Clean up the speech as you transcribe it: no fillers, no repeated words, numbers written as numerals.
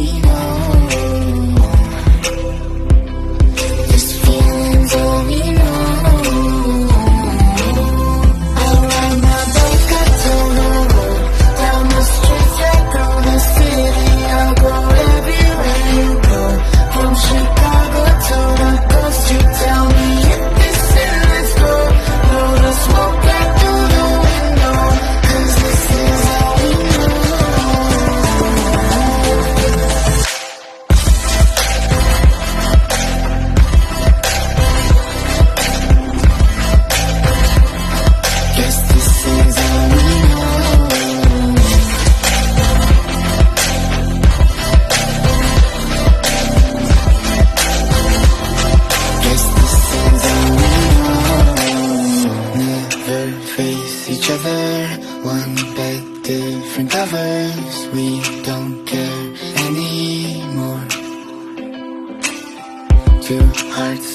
we know. This feeling's all we know. I'll ride my bike up to the road, down the streets right through the city. I'll go everywhere you go, from Chicago to the coast. You tell me hit this and let's go. Blow the smoke right through the window, 'cause this is all we know. Guess this is all we know. Guess this is all we know. Never face each other, one bed, different covers. We don't care anymore. Two hearts